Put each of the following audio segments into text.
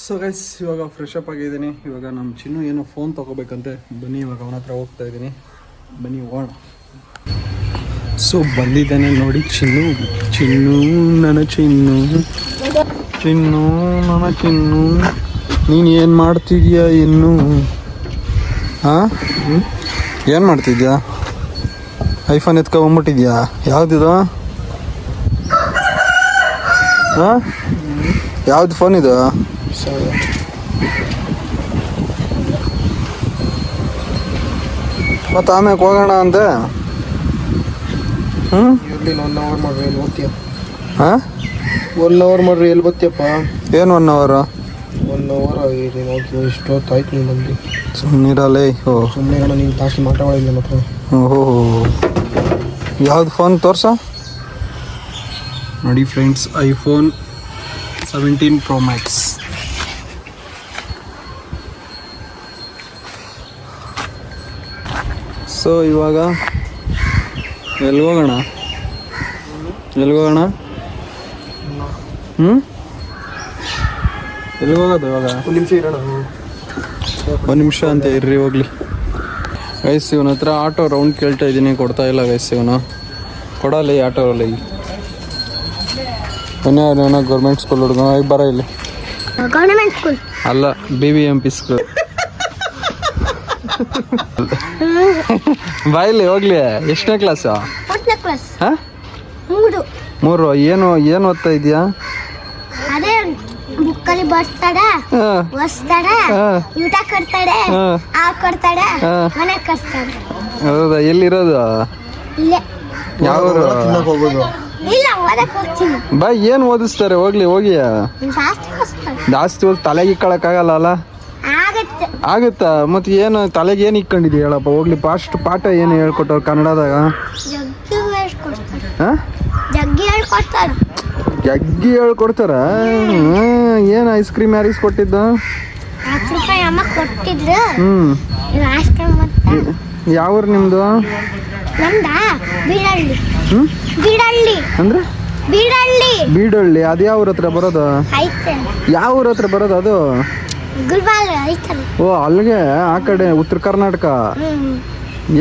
So guys ಇವಾಗ fresh up ಆಗಿದ್ದೀನಿ. ಇವಾಗ ನಮ್ಮ ಚಿನ್ನು ಏನೋ ಫೋನ್ ತೊಗೋಬೇಕಂತೆ. ಬನ್ನಿ ಇವಾಗ ಅವನ ಹತ್ರ ಹೋಗ್ತಾ ಇದ್ದೀನಿ. ಬನ್ನಿ ಹೋಗೋಣ. ಸೊ ಬಂದಿದ್ದಾನೆ ನೋಡಿ ಚಿನ್ನು. ಚಿನ್ನು ನನ್ನ ಚಿನ್ನು, ಚಿನ್ನು ನನ್ನ ಚಿನ್ನು. ನೀನು ಏನು ಮಾಡ್ತಿದ್ಯಾ ಇನ್ನು? ಹಾಂ, ಏನು ಮಾಡ್ತಿದ್ಯಾ? ಐಫೋನ್ ಎತ್ಕೊಂಬಂಬಿಟ್ಟಿದ್ಯಾ? ಯಾವುದಿದು? ಹಾಂ, ಯಾವ್ದು ಫೋನ್ ಇದು? ಮತ್ತು ಆಮ್ಯಾಗ ಹೋಗೋಣ ಅಂದೆ. ಎಲ್ಲಿ 1 ಅವರ್ ಮಾಡ್ರಿ, ಎಲ್ಲಿ ಓದ್ತೀಯ? ಹಾಂ, 1 ಅವರ್ ಮಾಡ್ರಿ, ಎಲ್ಲಿ ಬರ್ತೀಯಪ್ಪ? ಏನು 1 ಅವರ್? 1 ಅವರ್ ಆಗಿದೆ ನೋಡಿ. ಇಷ್ಟೊತ್ತಾಯ್ತು ನೀನು ಬಂದು. ಸುಮ್ಮನಿರಲ್ಲೇ. ಸುಮ್ಮನೆ ನಾನು ನೀನು ಜಾಸ್ತಿ ಮಾತಾಡೋದಿಲ್ಲ ಮಾತ್ರ. ಓಹೋ, ಯಾವ್ದು ಫೋನ್ ತೋರ್ಸ ನೋಡಿ friends. IPhone 17 Pro Max. So ಇವಾಗ ಎಲ್ಲಿಗೋಗೋಣ? ಎಲ್ಲಿಗೋಗೋಣ? ಎಲ್ಲಿಗೋಗೋದು ಇವಾಗ? 1 ನಿಮಿಷ ಇರೋಣ. 1 ನಿಮಿಷ ಅಂತ ಇರ್ರಿ, ಹೋಗ್ಲಿ. ಗೈಸ್ ಇವನ ಹತ್ರ ಆಟೋ ರೌಂಡ್ ಕೇಳ್ತಾ ಇದ್ದೀನಿ, ಕೊಡ್ತಾ ಇಲ್ಲ ಗೈಸ್. ಇವನು ಕೊಡಲ್ಲ ಈ ಆಟೋಲ್ಲಿ. ಏನೋ ಗೌರ್ಮೆಂಟ್ ಸ್ಕೂಲ್ ಹುಡುಗ ಬರ ಇಲ್ಲಿ. ಗೌರ್ಮೆಂಟ್ ಸ್ಕೂಲ್ ಅಲ್ಲ, BBMP ಸ್ಕೂಲ್. ಬಾಯಿಲಿ ಹೋಗ್ಲಿ. ಎಷ್ಟನೇ ಕ್ಲಾಸು? 4ನೇ ಕ್ಲಾಸ್. ಹಾಂ, 3. ಏನು ಓದ್ತಾ ಇದೆಯಾ? ಅದೇ ಬುಕ್ಕಲ್ಲಿ ಬರ್ತಾಡೆ, ಓದಿಸ್ತಾಡೆ, ಊಟ ಕೊಡ್ತಾಡೆ, ಹಾವು ಕೊಡ್ತಾಡೆ, ಮನೆ ಕಳಿಸ್ತಾಡೆ. ಹೌದಾ? ಎಲ್ಲಿರೋದು? ಇಲ್ಲೇ. ಯಾವ ಹೋಗೋದು? ಇಲ್ಲ, ಓದಕ್ಕೆ ಹೋಗ್ತೀನಿ. ಬಾ, ಏನು ಓದಿಸ್ತಾರೆ? ಹೋಗ್ಲಿ ಹೋಗಿ. ಜಾಸ್ತಿ ಕಳಿಸ್ತಾರೆ. ಜಾಸ್ತಿ ಓದಿ ತಲೆಗೆ ಇಕ್ಕೊಳಕ್ಕಾಗಲ್ಲ ಅಲ್ಲ? ಆಗತ್ತೆ. ಆಗುತ್ತಾ? ಮತ್ತೆ ಏನು ತಲೆಗೆ ಏನು ಇಕ್ಕೊಂಡಿದ್ಯಾ ಹೇಳಪ್ಪ? ಹೋಗ್ಲಿ. ಪಾಠ ಏನು ಹೇಳ್ಕೊಟ್ಟವ್ರು ಕನ್ನಡದಾಗ? ಜಗ್ಗಿ ಹೇಳ್ಕೊಡ್ತಾರೆ. ಹಾಂ, ಜಗ್ಗಿ ಹೇಳ್ಕೊಡ್ತಾರೆ. ಜಗ್ಗಿ ಹೇಳ್ಕೊಡ್ತಾರ? ಏನು ಐಸ್ ಕ್ರೀಮ್ ಯಾರು ಕೊಟ್ಟಿದ್ದ? 10 ರೂಪಾಯಿ ಅಮ್ಮ ಕೊಟ್ಟಿದ್ರು. ಐಸ್ ಕ್ರೀಮ್ ಮತ್ತೆ. ಯಾವ್ರು ನಿಮ್ಮದು? ನಮ್ದ ಬೀಡಳ್ಳಿ. ಬೀಡಳ್ಳಿ ಅಂದ್ರೆ ಬೀಡಳ್ಳಿ. ಅದು ಯಾವ ಊರ ಹತ್ರ ಬರೋದು? ಐತೆ. ಯಾವ ಊರ ಹತ್ರ ಬರೋದು ಅದು? ಗುಲ್ಬಾಲ್ ಐತಲ್ಲ. ಓ, ಅಲ್ಲಿಗೆ ಆ ಕಡೆ ಉತ್ತರ ಕರ್ನಾಟಕ.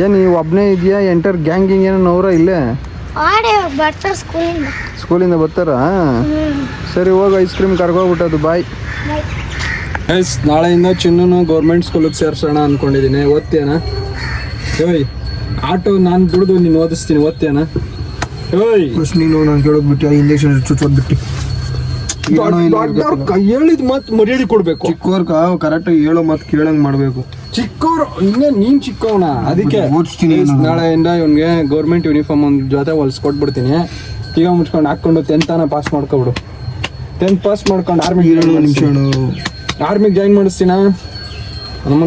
ಏನು ನೀವು ಒಬ್ಬನೇ ಇದೆಯಾ? ಎಂಟರ್ ಗ್ಯಾಂಗಿಂಗ್ ಏನೋ ಅವರ ಇಲ್ಲೇ? ಆಡೆ ಬರ್ತಾರೆ ಸ್ಕೂಲಿಂದ ಬರ್ತಾರಾ? ಸರಿ, ಹೋಗಿ ಐಸ್ ಕ್ರೀಮ್ ಕರ್ಗೋಗ್ಬಿಟ್ಟದು. ಬಾಯ್. ಎಸ್, ನಾಳೆಯಿಂದ ಚಿನ್ನೂ ಗೌರ್ಮೆಂಟ್ ಸ್ಕೂಲಿಗೆ ಸೇರ್ಸೋಣ ಅಂದ್ಕೊಂಡಿದ್ದೀನಿ. ಓದ್ತೀಯನ? ಏಯ್, ಆಟೋ ನಾನು ದುಡ್ದು ನೀನು ಓದಿಸ್ತೀನಿ. ಓದ್ತೀಯನ? ಏಯ್, ಫಸ್ಟ್ ನೀನು ನಾನು ಕೇಳೋದ್ಬಿಟ್ಟು ಇಂಜೆಕ್ಷನ್ ಚುಚ್ಚೋದ್ಬಿಟ್ಟು ಹೇಳಿದ ಮತ್ತೆ ಮರ್ಯಾದೆ ಕೊಡ್ಬೇಕು. ಚಿಕ್ಕವ್ರ ಕರೆಕ್ಟಾಗಿ ಹೇಳೋ ಮತ್ತೆ ಕೇಳಂಗ್ ಮಾಡ್ಬೇಕು. ಚಿಕ್ಕವ್ರು ನೀನ್ ಚಿಕ್ಕವನ, ಅದಕ್ಕೆ ಓದಿಸ್ತೀನಿ. ನಾಳೆಯಿಂದ ಇವನ್ಗೆ ಗೌರ್ಮೆಂಟ್ ಯೂನಿಫಾರ್ಮ್ ಒಂದು ಜೊತೆ ಹೊಲ್ಸ್ಕೊಟ್ಬಿಡ್ತೀನಿ. ಈಗ ಮುಚ್ಕೊಂಡು ಹಾಕೊಂಡು 10th ಪಾಸ್ ಮಾಡ್ಕೊಬಿಡು. 10th ಪಾಸ್ ಮಾಡ್ಕೊಂಡು ಆರ್ಮಿಗೆ ಜಾಯಿನ್ ಮಾಡಿಸ್ತೀನ. ನಮ್ಮ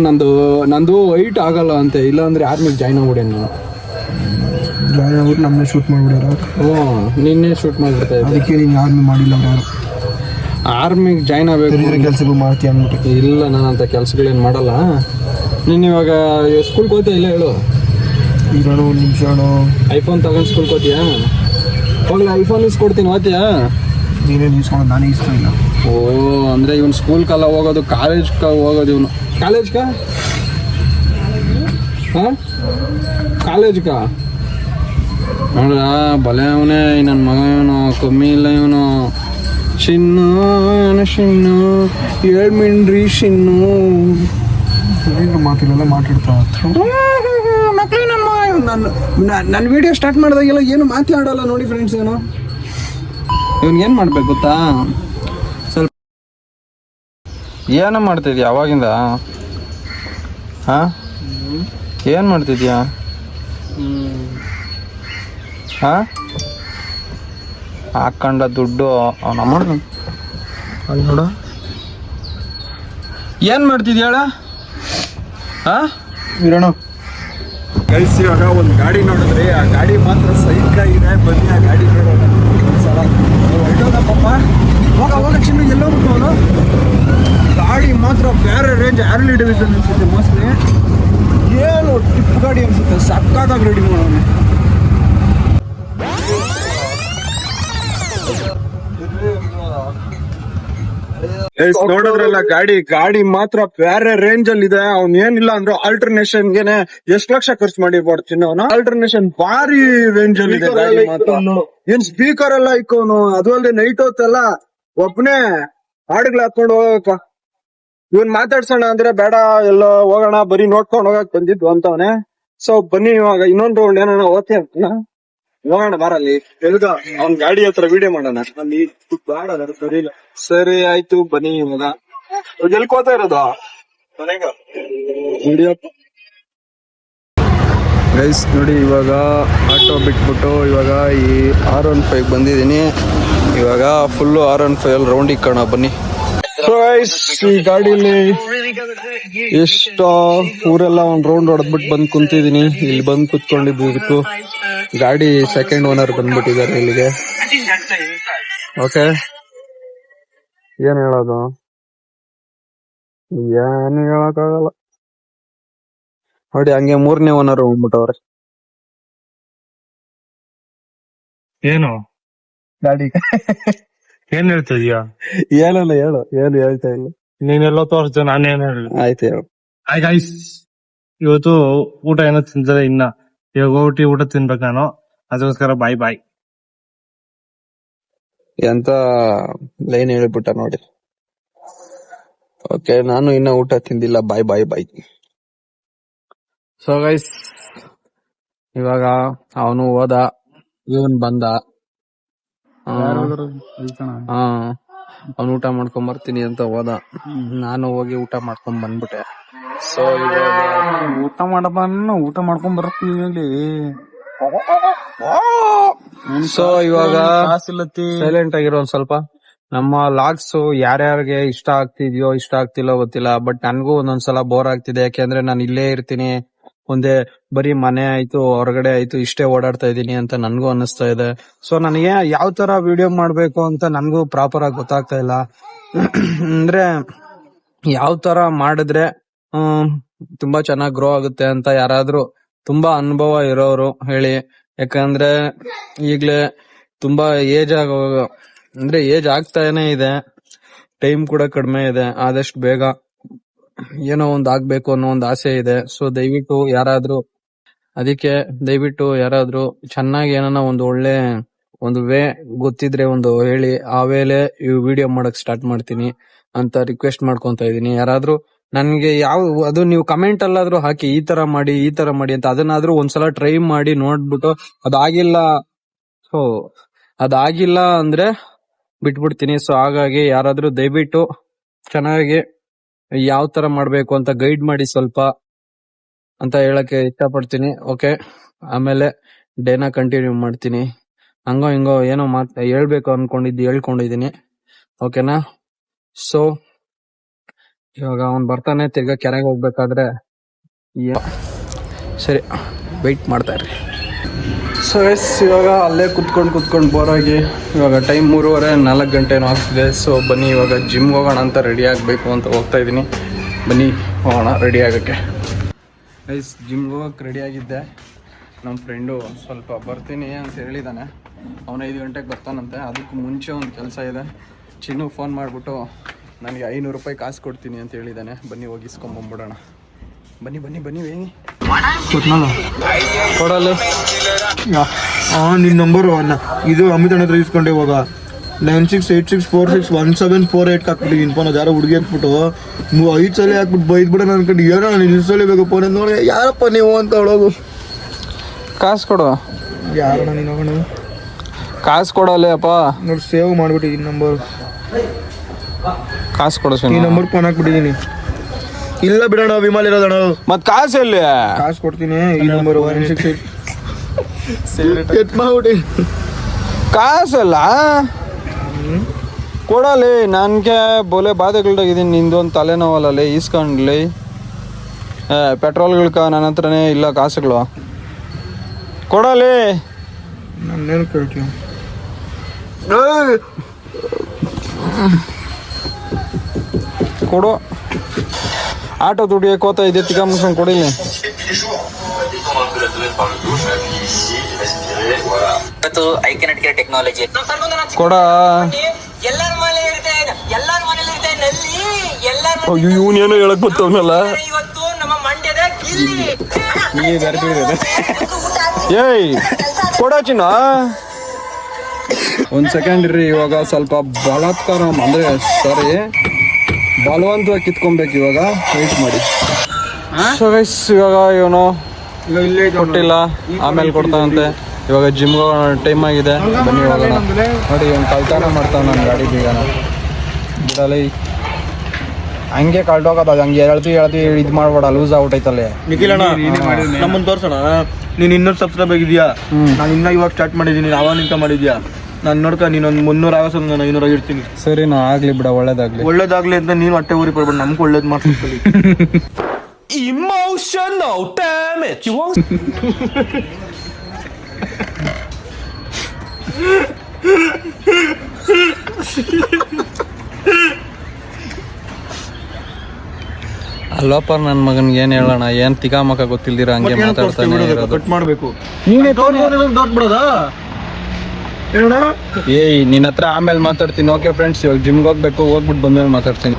ನಂದು ವೈಟ್ ಆಗಲ್ಲ ಅಂತೆ, ಇಲ್ಲಾಂದ್ರೆ ಆರ್ಮಿಗೆ ಜಾಯಿನ್ ಆಗ್ಬಿಡಿ. ನಾನು ಜಾಯಿನ್ ಆಗ್ಬಿಟ್ಟು ನಮ್ಮನ್ನ ಶೂಟ್ ಮಾಡ್ಬಿಡ್ಯಾರ. ನಿನ್ನೆ ಶೂಟ್ ಮಾಡಿಬಿಡ್ತಾ ಇದ್ದೆ. ಅದಕ್ಕೆ ನೀನು ಆರ್ಮಿ ಮಾಡಿಲ್ಲ. ಆರ್ಮಿಗೆ ಜಾಯ್ನ್ ಆಗಬೇಕು. ಕೆಲಸಗಳು ಮಾಡ್ತೀಯ ಅಂದ್ಬಿಟ್ಟು. ಇಲ್ಲ, ನಾನು ಅಂತ ಕೆಲಸಗಳೇನು ಮಾಡಲ್ಲ. ನೀನು ಇವಾಗ ಸ್ಕೂಲ್ಗೆ ಹೋಗ್ತಾ ಇಲ್ಲ ಹೇಳು? ಈಗ 1 ನಿಮಿಷ. ಐಫೋನ್ ತಗೊಂಡು ಸ್ಕೂಲ್ಗೆ ಹೋಗ್ತೀಯಾ? ಹೋಗ್ಲಿ, ಐಫೋನ್ ಇಸ್ಕೊಡ್ತೀನಿ. ಓದ್ತೀಯಾ? ನೀನೇನು ಇಸ್ಕೊಂಡು ನಾನೇ ಇಸ್ಕೊಂಡಿಲ್ಲ. ಓ, ಅಂದರೆ ಇವನು ಸ್ಕೂಲ್ಗೆಲ್ಲ ಹೋಗೋದು, ಕಾಲೇಜ್ಗೆ ಹೋಗೋದು. ಇವನು ಕಾಲೇಜ್ಗ? ಹಾಂ, ಕಾಲೇಜ್ಗ ನೋಡ್ರ ಬಲೆ ಅವನೇ ನನ್ನ ಮಗ. ಇವನು ಕಮ್ಮಿ ಇಲ್ಲ. ಇವನು ಶಿನ್ನು ಹೇಳ್ಮಿನ್ರಿ ಶಿನ್ನು. ಮಾತಿಲೆಲ್ಲ ಮಾತಾಡ್ತಾ ಮಕ್ಳು. ನನ್ನ ವಿಡಿಯೋ ಸ್ಟಾರ್ಟ್ ಮಾಡಿದಾಗೆಲ್ಲ ಏನು ಮಾತಾಡಲ್ಲ ನೋಡಿ ಫ್ರೆಂಡ್ಸ್. ಇವನ್ಗೇನು ಮಾಡ್ಬೇಕು ಗೊತ್ತಾ? ಸ್ವಲ್ಪ ಏನೋ ಮಾಡ್ತಿದ್ಯಾ ಅವಾಗಿಂದ? ಹಾಂ, ಏನು ಮಾಡ್ತಿದ್ಯಾ? ಹಾಂ, ಹಾಕೊಂಡ ದುಡ್ಡು ಅವನಮ್ಮ. ಅಲ್ಲಿ ನೋಡ, ಏನು ಮಾಡ್ತಿದ್ಯಾ ಹೇಳ? ಹಾಂ, ಇರೋಣ. ಗೈಸ್, ಇವಾಗ ಒಂದು ಗಾಡಿ ನೋಡಿದ್ರಿ. ಆ ಗಾಡಿ ಮಾತ್ರ ಸೈಕಾಗಿದೆ. ಬನ್ನಿ ಆ ಗಾಡಿ ನೋಡೋಣ ಒಂದ್ಸಲ. ಹೊರಟೋದಪ್ಪ. ಹೋಗ ಚಿನ್ನ, ಎಲ್ಲೋಗ್ಬಿಟ್ಟು ಅವನು. ಗಾಡಿ ಮಾತ್ರ ಬೇರೆ ರೇಂಜ್. ಆರ್ಲಿ ಡಿವಿಷನ್ ಅನ್ಸುತ್ತೆ ಮೋಸ್ಟ್ಲಿ. ಏನು ಟಿಪ್ ಗಾಡಿ ಅನ್ಸುತ್ತೆ. ಸಕ್ಕತ್ತಾಗಿ ರೆಡಿ ಮಾಡೋಣ. ನೋಡಿದ್ರಲ್ಲ ಗಾಡಿ ಮಾತ್ರ ಬೇರೆ ರೇಂಜ್ ಅಲ್ಲಿ ಇದೆ. ಅವ್ನ್ ಏನಿಲ್ಲ ಅಂದ್ರೆ ಆಲ್ಟರ್ನೇಷನ್ ಗೆನೆ ಎಷ್ಟ್ ಲಕ್ಷ ಖರ್ಚು ಮಾಡಿರ್ಬಾರ್ದು ಚಿನ್ನ. ಆಲ್ಟರ್ನೇಷನ್ ಭಾರಿ ರೇಂಜ್ ಅಲ್ಲಿ ಇದೆ ಗಾಡಿ ಮಾತ್ರ. ಏನ್ ಸ್ಪೀಕರ್ ಎಲ್ಲ ಇಕ್ಕೋನು, ಅದು ಅಲ್ಲದೆ ನೈಟ್ ಹೊತ್ತಲ್ಲ ಒಬ್ನೇ ಹಾಡುಗಳು ಹಾಕೊಂಡು ಹೋಗಕ್ಕ. ಇವನ್ ಮಾತಾಡ್ಸೋಣ ಅಂದ್ರೆ ಬೇಡ, ಎಲ್ಲ ಹೋಗೋಣ ಬರೀ ನೋಡ್ಕೊಂಡ್ ಹೋಗಕ್ ಬಂದಿದ್ವು ಅಂತವನೆ. ಸೊ ಬನ್ನಿ ಇವಾಗ ಇನ್ನೊಂದು ರೌಂಡ್ ಏನಾನ ಓದ್ತಿ ಅಂತ ಹೋಗೋಣ ಬಾರಲ್ಲಿ ಎಲ್ಗ ಅವ್ನ್ ಗಾಡಿ ಹತ್ರ ವಿಡಿಯೋ ಮಾಡೋಣ. ಅಲ್ಲಿ ಬೇಡ ಸರಿ ಇಲ್ಲ. ಸರಿ ಆಯ್ತು ಬನ್ನಿ ಇವಾಗ. ಎಲ್ಲಿ ಕೋತಾ ಇರೋದು ಗೈಸ್ ನೋಡಿ, ಇವಾಗ ಆಟೋ ಬಿಟ್ಬಿಟ್ಟು ಇವಾಗ ಈ R15 ಬಂದಿದ್ದೀನಿ. ಇವಾಗ ಫುಲ್ಲು R15 ಅಲ್ಲಿ ರೌಂಡ್ ಇಕ್ಕೋಣ ಬನ್ನಿ. ಈ ಗಾಡಿಲಿ ಎಷ್ಟು ಊರೆಲ್ಲ ಒಂದ್ ರೌಂಡ್ ಹೊಡೆದ್ಬಿಟ್ಟು ಬಂದ್ ಕುಂತಿದೀನಿ. ಇಲ್ಲಿ ಬಂದ್ ಕುತ್ಕೊಂಡಿದ್ದು ಗಾಡಿ ಸೆಕೆಂಡ್ ಓನರ್ ಬಂದ್ಬಿಟ್ಟಿದ್ದಾರೆ ಇಲ್ಲಿಗೆ. ಓಕೆ, ಏನ್ ಹೇಳೋದು, ಏನು ಹೇಳಕ್ಕಾಗಲ್ಲ ನೋಡಿ. ಹಂಗೆ ಮೂರನೇ ಓನರ್ ಹೋಗ್ಬಿಟ್ಟವ್ರೆ ಏನು ಗಾಡಿ. ಏನ್ ಹೇಳ್ತಿದ್ಯಾ? ಏನಲ್ಲ ಹೇಳು, ಏನು ಹೇಳ್ತಾ ಇಲ್ಲ. ನೀನೆಲ್ಲ ತೋರಿಸ್ದೆ, ನಾನೇನ್ ಹೇಳಿ. ಆಯ್ತು ಹೇಳು. ಹಾಯ್ ಗೈಸ್, ಇವತ್ತು ಊಟ ಏನೋ ತಿಂತದೆ ಇನ್ನ. ಇವಾಗ ಊಟ ತಿನ್ಬೇಕು ನಾನು, ಅದಕ್ಕೋಸ್ಕರ ಬಾಯ್ ಬಾಯ್. ಎಂತ ಲೈನ್ ಹೇಳ್ಬಿಟ್ಟ ನೋಡಿ. ಓಕೆ, ನಾನು ಇನ್ನ ಊಟ ತಿಂದಿಲ್ಲ. ಬಾಯ್ ಬಾಯ್ ಬಾಯ್. ಸೊ ಗೈಸ್, ಇವಾಗ ಅವನು ಹೋದ, ಇವನ್ ಬಂದ. ಅವ್ನು ಊಟ ಮಾಡ್ಕೊಂಡ್ ಬರ್ತೀನಿ ಅಂತ ಹೋದ. ನಾನು ಹೋಗಿ ಊಟ ಮಾಡ್ಕೊಂಡ್ ಬಂದ್ಬಿಟ್ಟೆ. ಸೊ ಊಟ ಮಾಡ್ಕೊಂಡ್ ಬರ್ತೀನಿ. ಸೊ ಇವಾಗ ಸೈಲೆಂಟ್ ಆಗಿರೋ ಒಂದ್ ಸ್ವಲ್ಪ. ನಮ್ಮ ಲಾಗ್ಸ್ ಯಾರ್ಯಾರಿಗೆ ಇಷ್ಟ ಆಗ್ತಿದ್ಯೋ ಇಷ್ಟ ಆಗ್ತಿಲ್ಲೋ ಗೊತ್ತಿಲ್ಲ, ಬಟ್ ನನ್ಗೂ ಒಂದೊಂದ್ಸಲ ಬೋರ್ ಆಗ್ತಿದೆ. ಯಾಕೆಂದ್ರೆ ನಾನು ಇಲ್ಲೇ ಇರ್ತೀನಿ, ಒಂದೇ ಬರೀ ಮನೆ ಆಯ್ತು ಹೊರಗಡೆ ಆಯ್ತು ಇಷ್ಟೇ ಓಡಾಡ್ತಾ ಇದೀನಿ ಅಂತ ನನ್ಗೂ ಅನಿಸ್ತಾ ಇದೆ. ಸೊ ನನಗೆ ಯಾವ ತರ ವಿಡಿಯೋ ಮಾಡ್ಬೇಕು ಅಂತ ನನ್ಗೂ ಪ್ರಾಪರ್ ಆಗಿ ಗೊತ್ತಾಗ್ತಾ ಇಲ್ಲ. ಅಂದ್ರೆ ಯಾವ ತರ ಮಾಡಿದ್ರೆ ತುಂಬಾ ಚೆನ್ನಾಗಿ ಗ್ರೋ ಆಗುತ್ತೆ ಅಂತ ಯಾರಾದ್ರೂ ತುಂಬಾ ಅನುಭವ ಇರೋರು ಹೇಳಿ. ಯಾಕಂದ್ರೆ ಈಗ್ಲೇ ತುಂಬಾ ಏಜ್ ಆಗ್ತಾನೆ ಇದೆ, ಟೈಮ್ ಕೂಡ ಕಡಿಮೆ ಇದೆ. ಆದಷ್ಟು ಬೇಗ ಏನೋ ಒಂದ್ ಆಗ್ಬೇಕು ಅನ್ನೋ ಒಂದ್ ಆಸೆ ಇದೆ. ಸೊ ದಯವಿಟ್ಟು ಯಾರಾದ್ರೂ ಚೆನ್ನಾಗಿ ಏನಾನ ಒಂದು ಒಳ್ಳೆ ಒಂದು ವೇ ಗೊತ್ತಿದ್ರೆ ಒಂದು ಹೇಳಿ. ಆ ವೇಳೆ ಈ ವಿಡಿಯೋ ಮಾಡಕ್ ಸ್ಟಾರ್ಟ್ ಮಾಡ್ತೀನಿ ಅಂತ ರಿಕ್ವೆಸ್ಟ್ ಮಾಡ್ಕೊಂತ ಇದೀನಿ. ಯಾರಾದ್ರೂ ನನ್ಗೆ ಅದು ನೀವು ಕಮೆಂಟ್ ಅಲ್ಲಾದ್ರೂ ಹಾಕಿ, ಈ ತರ ಮಾಡಿ ಅಂತ. ಅದನ್ನಾದ್ರೂ ಒಂದ್ಸಲ ಟ್ರೈ ಮಾಡಿ ನೋಡ್ಬಿಟ್ಟು ಅದಾಗಿಲ್ಲ ಅಂದ್ರೆ ಬಿಟ್ಬಿಡ್ತೀನಿ. ಸೊ ಹಾಗಾಗಿ ಯಾರಾದ್ರೂ ದಯವಿಟ್ಟು ಚೆನ್ನಾಗಿ ಯಾವ ತರ ಮಾಡ್ಬೇಕು ಅಂತ ಗೈಡ್ ಮಾಡಿ ಸ್ವಲ್ಪ ಅಂತ ಹೇಳಕ್ಕೆ ಇಷ್ಟಪಡ್ತೀನಿ. ಓಕೆ, ಆಮೇಲೆ ಡೇನ ಕಂಟಿನ್ಯೂ ಮಾಡ್ತೀನಿ. ಹಂಗೋ ಹಿಂಗೋ ಏನೋ ಹೇಳ್ಬೇಕು ಹೇಳ್ಕೊಂಡಿದೀನಿ. ಓಕೆನಾ? ಸೊ ಇವಾಗ ಅವ್ನ್ ಬರ್ತಾನೆ, ತಿರ್ಗಾ ಕೆರೆಗೆ ಹೋಗ್ಬೇಕಾದ್ರೆ ಸರಿ ವೆಯ್ಟ್ ಮಾಡ್ತಾ ಇರ್ರಿ. ಸೊ ಎಸ್, ಇವಾಗ ಅಲ್ಲೇ ಕುತ್ಕೊಂಡು ಬೋರಾಗಿ ಇವಾಗ ಟೈಮ್ 3:30 ಗಂಟೆನೂ ಆಗ್ತಿದೆ. ಸೊ ಬನ್ನಿ ಇವಾಗ ಜಿಮ್ ಹೋಗೋಣ ಅಂತ ರೆಡಿ ಆಗಬೇಕು ಅಂತ ಹೋಗ್ತಾ ಇದ್ದೀನಿ. ಬನ್ನಿ ಹೋಗೋಣ ರೆಡಿ ಆಗೋಕ್ಕೆ. ಗೈಸ್, ಜಿಮ್ಗೆ ಹೋಗಕ್ಕೆ ರೆಡಿ ಆಗಿದ್ದೆ. ನಮ್ಮ ಫ್ರೆಂಡು ಸ್ವಲ್ಪ ಬರ್ತೀನಿ ಅಂತ ಹೇಳಿದ್ದಾನೆ. ಅವನು 5 ಗಂಟೆಗೆ ಬರ್ತಾನಂತೆ. ಅದಕ್ಕೂ ಮುಂಚೆ ಒಂದು ಕೆಲಸ ಇದೆ. ಚಿನ್ನು ಫೋನ್ ಮಾಡಿಬಿಟ್ಟು ನನಗೆ 500 ರೂಪಾಯಿ ಕಾಸು ಕೊಡ್ತೀನಿ ಅಂತ ಹೇಳಿದ್ದಾನೆ. ಬನ್ನಿ ಹೋಗಿ ಇಸ್ಕೊಂಬಂದ್ಬಿಡೋಣ. ಬನ್ನಿ ಕೊಡಲ್ಲ. ನಿನ್ ನಂಬರ್ ಇದು ಅಮಿತ್ ಅಣ್ಣ ಹತ್ರ ಇಸ್ಕೊಂಡೆ. ಇವಾಗ 9686461748 ಹಾಕ್ಬಿಟ್ಟು ಫೋನ್. ಅದು ಯಾರೋ ಹುಡುಗಿ ಹಾಕ್ಬಿಟ್ಟು 5 ಸಲ ಹಾಕ್ಬಿಟ್ಟು ಬೈದ್ಬಿಡ. ನನ್ ಕಡೆ ಏನೋ ನಾನು ಇನ್ಸ್ಟಾಲೇಬೇಕು ಫೋನ್ ನೋಡಿ. ಯಾರಪ್ಪ ನೀವು ಅಂತ ಹೇಳೋದು. ಕಾಸು ಕೊಡು. ಯಾರಣ್ಣ ನೀನು ಹೋಗೋಣ? ಕಾಸು ಕೊಡಲ್ಲ ಅಪ್ಪ. ನೋಡಿ ಸೇವ್ ಮಾಡ್ಬಿಟ್ಟು ಈ ನಂಬರ್. ಕಾಸು ಕೊಡು. ಈ ನಂಬರ್ ಫೋನ್ ಹಾಕ್ಬಿಟ್ಟಿದ್ದೀನಿ. ಇಲ್ಲ ಬಿಡೋಣ, ವಿಮಾಲ್ ಇರೋದಣ್ಣ. ಮತ್ ಕಾಸು ಎಲ್ಲಿ? ಕಾಸು ಕೊಡ್ತೀನಿ. ಈ ನಂಬರ್ 168 ಮಾಡ್ಬಿಟ್ಟು ಕಾಸಲ್ಲ ಕೊಡಲಿ. ನನ್ಗೆ ಬೋಲೆ ಬಾಧೆಗಳ್ದಾಗಿದ್ದೀನಿ. ನಿಂದೊಂದು ತಲೆನೋವಲ್ಲೇ ಈಸ್ಕೊಂಡ್ಲಿ. ಪೆಟ್ರೋಲ್ಗಳ್ಕ ನನ್ನ ಹತ್ರನೇ ಇಲ್ಲ ಕಾಸುಗಳು. ಕೊಡಲಿ. ನಾನೇನು ಕೇಳ್ತೀನಿ? ಕೊಡು. ಆಟೋ ದುಡಿಯಕ್ಕೆ ಹೋಗ್ತಾ ಇದೆ. ತಿಕ್ಕ ಮುಗಿಸ್ಕೊಂಡು ಕೊಡಿಲಿ. ಕೊಡ. ಇವನೇನೋ ಹೇಳಕ್ ಬರ್ತವನಲ್ಲ. ಏಯ್ ಕೊಡೋ ಚಿನ್ನ. ಒಂದ್ ಸೆಕೆಂಡ್ ಇರ್ರಿ, ಇವಾಗ ಸ್ವಲ್ಪ ಬಲಾತ್ಕಾರ ಅಂದ್ರೆ ಸಾರಿ ಬಲವಂತವಾಗಿ ಕಿತ್ಕೊಬೇಕು. ಇವಾಗ ವೆಯ್ಟ್ ಮಾಡಿ. ಸೊ ಗೈಸ್, ಇವಾಗ ಇವನು ಕೊಟ್ಟಿಲ್ಲ, ಆಮೇಲೆ ಕೊಡ್ತಾನಂತೆ. ಇವಾಗ ಜಿಮ್ಗೆ ಹೋಗೋಣ, ಟೈಮ್ ಆಗಿದೆ, ಬನ್ನಿ ಹೋಗೋಣ. ನೋಡಿ ಇವನು ಕಳ್ತನ ಮಾಡ್ತಾನೆ ನನ್ನ ಗಾಡಿ ಬೀಗನ. ಬಿಡಲ್ಲ ಹಂಗೆ ಕಳ್ದೋಗೋದು, ಅದು ಹಂಗೆ ಹೇಳ್ತಿ ಇದು ಮಾಡ್ಬೇಡ, ಲೂಸ್ ಆಗ್ಬಿಟ್ಟೈತಲ್ಲಿ. ನಿಖಿಲಣ್ಣ ನಮ್ಮನ್ನು ತೋರ್ಸೋಣ. ನೀನು 200 ಸಬ್ಸ್ಕ್ರೈಬ್ ಆಗಿದ್ಯಾ, ನಾನು ಇನ್ನೂ ಇವಾಗ ಸ್ಟಾರ್ಟ್ ಮಾಡಿದ್ದೀನಿ, ಅವಾಗ ನಿಂತ ಮಾಡಿದ್ಯಾ. ನಾನು ನೋಡ್ಕ ನೀನೊಂದು 350 ನಾನು 500 ಇರ್ತೀನಿ. ಸರಿ ನಾ ಆಗ್ಲಿ ಬಿಡ, ಒಳ್ಳೇದಾಗ್ಲಿ ಅಂತ ನೀನು ಹೊಟ್ಟೆ ಊರಿ ಕೊಡ್ಬೇಡ, ನಮ್ಗೆ ಒಳ್ಳೇದು ಮಾಡ್ತೀನಿ. Emotional damage. ಅಲ್ಲಪ್ಪ, ನನ್ನ ಮಗನ್ಗೆ ಏನ್ ಹೇಳೋಣ, ಏನ್ ತಿಗಾಮಕ ಗೊತ್ತಿಲ್ದಿರ ಹಂಗೆ ಮಾತಾಡ್ತಾನೆ ಇರೋದು. ಕಟ್ ಮಾಡಬೇಕು. ಏಯ್ ನಿನ್ನ ಹತ್ರ ಆಮೇಲೆ ಮಾತಾಡ್ತೀನಿ. ಓಕೆ ಫ್ರೆಂಡ್ಸ್, ಇವಾಗ ಜಿಮ್ಗೆ ಹೋಗ್ಬೇಕು, ಹೋಗ್ಬಿಟ್ಟು ಬಂದ್ಮೇಲೆ ಮಾತಾಡ್ತೀನಿ.